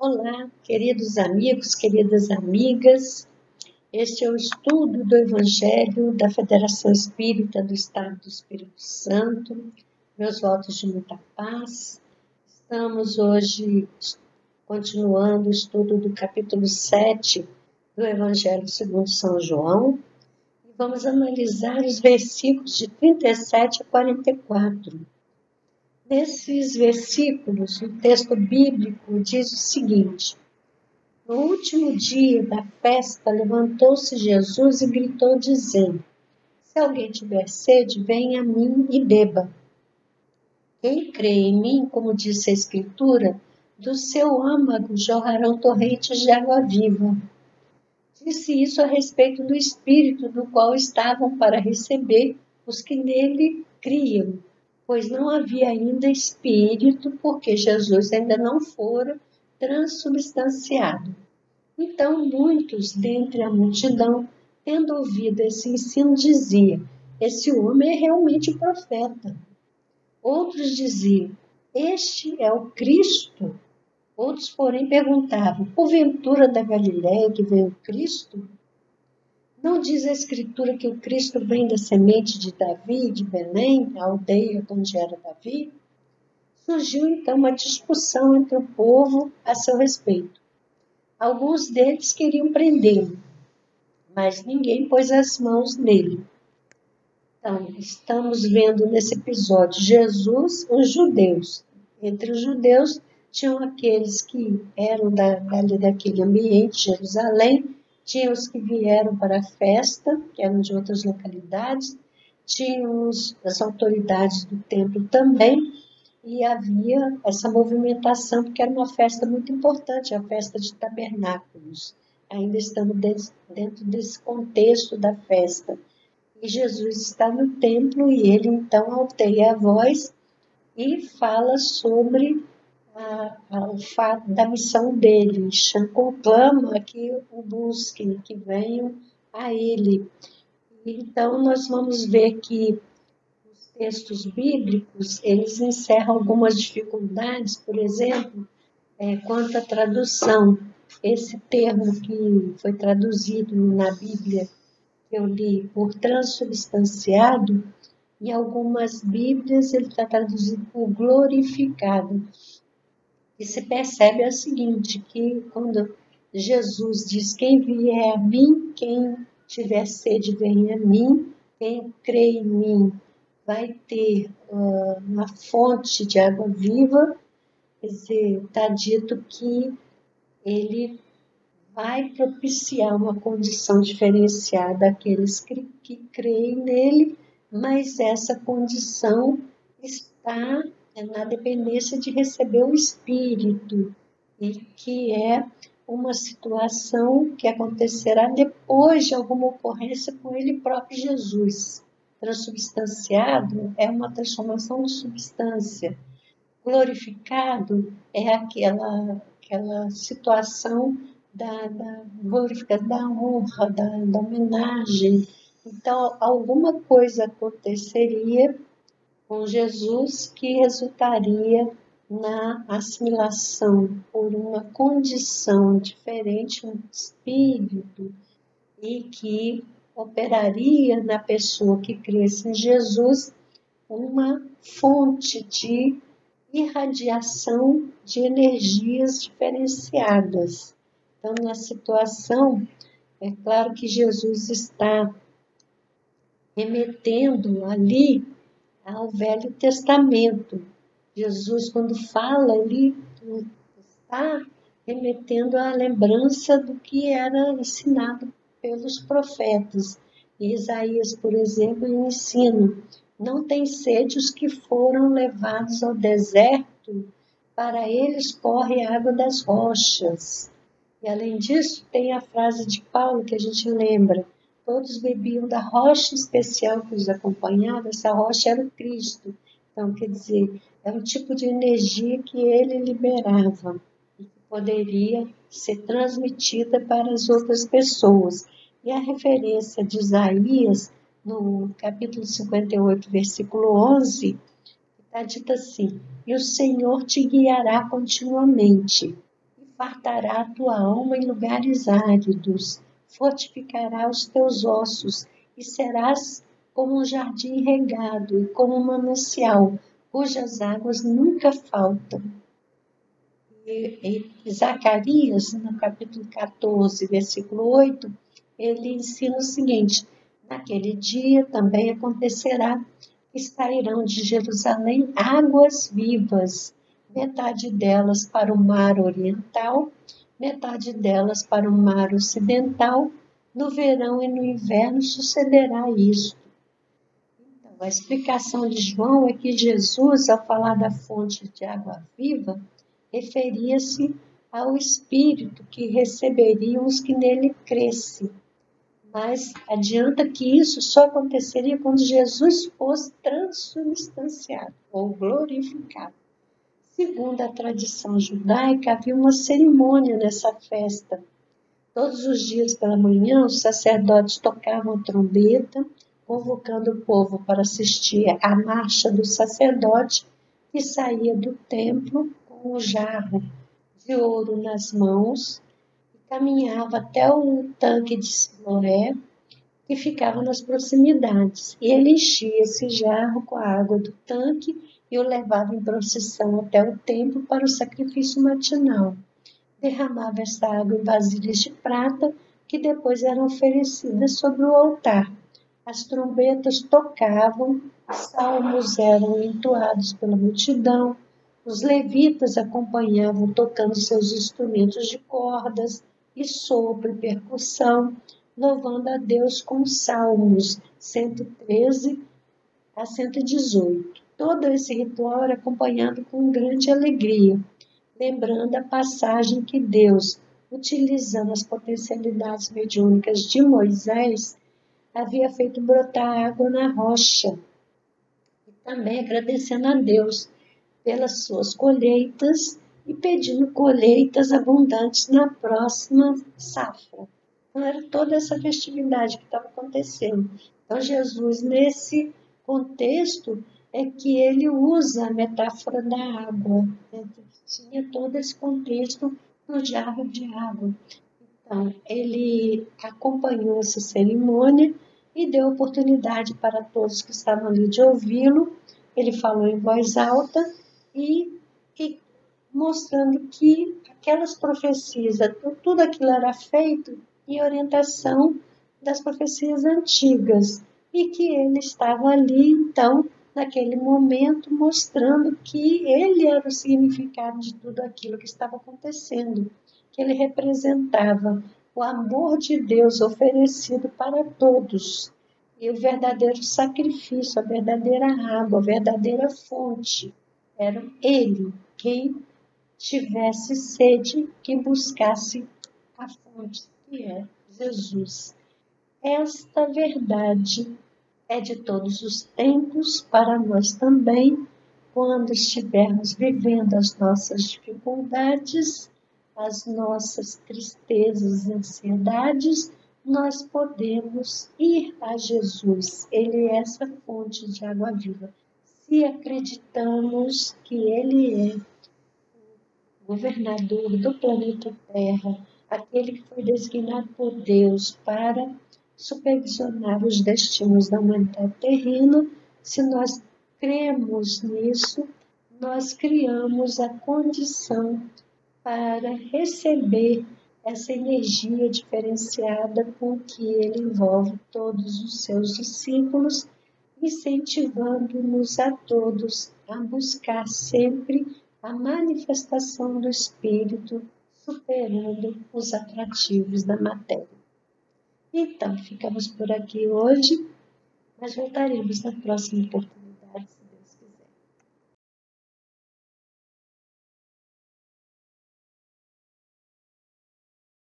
Olá, queridos amigos, queridas amigas. Este é o estudo do Evangelho da Federação Espírita do Estado do Espírito Santo. Meus votos de muita paz. Estamos hoje continuando o estudo do capítulo 7 do Evangelho segundo São João. E vamos analisar os versículos de 37 a 44. Nesses versículos, o texto bíblico diz o seguinte: no último dia da festa, levantou-se Jesus e gritou, dizendo: se alguém tiver sede, venha a mim e beba. Quem crê em mim, como disse a Escritura, do seu âmago jorrarão torrentes de água viva. Disse isso a respeito do Espírito, do qual estavam para receber os que nele criam, pois não havia ainda Espírito, porque Jesus ainda não fora transubstanciado. Então, muitos dentre a multidão, tendo ouvido esse ensino, diziam: esse homem é realmente profeta. Outros diziam: este é o Cristo. Outros, porém, perguntavam: porventura da Galiléia que veio o Cristo? Não diz a Escritura que o Cristo vem da semente de Davi, de Belém, a aldeia onde era Davi? Surgiu então uma discussão entre o povo a seu respeito. Alguns deles queriam prendê-lo, mas ninguém pôs as mãos nele. Então, estamos vendo nesse episódio Jesus, os judeus. Entre os judeus, tinham aqueles que eram daquele ambiente, Jerusalém, tinham os que vieram para a festa, que eram de outras localidades, tinham as autoridades do templo também, e havia essa movimentação, porque era uma festa muito importante, a festa de tabernáculos. Ainda estamos dentro desse contexto da festa. E Jesus está no templo e ele então alteia a voz e fala sobre o fato da missão dele. Conclama que o busquem, que venham a ele. Então nós vamos ver que textos bíblicos, eles encerram algumas dificuldades, por exemplo, quanto à tradução. Esse termo que foi traduzido na Bíblia, que eu li, por transubstanciado, em algumas Bíblias ele está traduzido por glorificado. E se percebe o seguinte, que quando Jesus diz: quem vier a mim, quem tiver sede, venha a mim, quem crê em mim, vai ter uma fonte de água viva. Quer dizer, está dito que ele vai propiciar uma condição diferenciada àqueles que creem nele, mas essa condição está na dependência de receber o Espírito, e que é uma situação que acontecerá depois de alguma ocorrência com ele próprio Jesus. Transubstanciado é uma transformação de substância. Glorificado é aquela situação da glorificação, da honra, da homenagem. Então, alguma coisa aconteceria com Jesus que resultaria na assimilação por uma condição diferente, um espírito, e que operaria na pessoa que cresce em Jesus uma fonte de irradiação de energias diferenciadas. Então, na situação, é claro que Jesus está remetendo ali ao Velho Testamento. Jesus, quando fala, ele está remetendo à lembrança do que era ensinado pelos profetas. E Isaías, por exemplo, ensina: não tem sede os que foram levados ao deserto, para eles corre a água das rochas. E além disso, tem a frase de Paulo que a gente lembra: todos bebiam da rocha especial que os acompanhava, essa rocha era o Cristo. Então, quer dizer, é um tipo de energia que ele liberava e que poderia ser transmitida para as outras pessoas. E a referência de Isaías, no capítulo 58, versículo 11, está dito assim: e o Senhor te guiará continuamente, e fartará a tua alma em lugares áridos, fortificará os teus ossos, e serás como um jardim regado e como um manancial, cujas águas nunca faltam. E Zacarias, no capítulo 14, versículo 8, ele ensina o seguinte: naquele dia também acontecerá que sairão de Jerusalém águas vivas, metade delas para o mar oriental, metade delas para o mar ocidental. No verão e no inverno sucederá isso. Então, a explicação de João é que Jesus, ao falar da fonte de água viva, referia-se ao Espírito que receberiam os que nele crescem. Mas adianta que isso só aconteceria quando Jesus fosse transubstanciado ou glorificado. Segundo a tradição judaica, havia uma cerimônia nessa festa. Todos os dias pela manhã, os sacerdotes tocavam a trombeta, convocando o povo para assistir à marcha do sacerdote que saía do templo com o jarro de ouro nas mãos e caminhava até o tanque de Siloé, que ficava nas proximidades. E ele enchia esse jarro com a água do tanque e o levava em procissão até o templo para o sacrifício matinal. Derramava essa água em vasilhas de prata, que depois eram oferecidas sobre o altar. As trombetas tocavam, salmos eram entoados pela multidão, os levitas acompanhavam tocando seus instrumentos de cordas e sopro e percussão, louvando a Deus com salmos 113 a 118. Todo esse ritual era acompanhado com grande alegria, lembrando a passagem que Deus, utilizando as potencialidades mediúnicas de Moisés, havia feito brotar água na rocha. E também agradecendo a Deus pelas suas colheitas e pedindo colheitas abundantes na próxima safra. Então, era toda essa festividade que estava acontecendo. Então, Jesus, nesse contexto, é que ele usa a metáfora da água, né? Tinha todo esse contexto do jarro de água. Então, ele acompanhou essa cerimônia e deu oportunidade para todos que estavam ali de ouvi-lo. Ele falou em voz alta e mostrando que aquelas profecias, tudo aquilo era feito em orientação das profecias antigas e que ele estava ali, então, naquele momento, mostrando que ele era o significado de tudo aquilo que estava acontecendo, que ele representava o amor de Deus oferecido para todos e o verdadeiro sacrifício, a verdadeira água, a verdadeira fonte. Era ele quem tivesse sede, que buscasse a fonte, que é Jesus. Esta verdade é de todos os tempos para nós também, quando estivermos vivendo as nossas dificuldades, as nossas tristezas e ansiedades, nós podemos ir a Jesus. Ele é essa fonte de água viva. Se acreditamos que Ele é o governador do planeta Terra, aquele que foi designado por Deus para supervisionar os destinos da humanidade terrena, se nós cremos nisso, nós criamos a condição para receber essa energia diferenciada com que ele envolve todos os seus discípulos, incentivando-nos a todos a buscar sempre a manifestação do Espírito, superando os atrativos da matéria. Então, ficamos por aqui hoje, mas voltaremos na próxima oportunidade.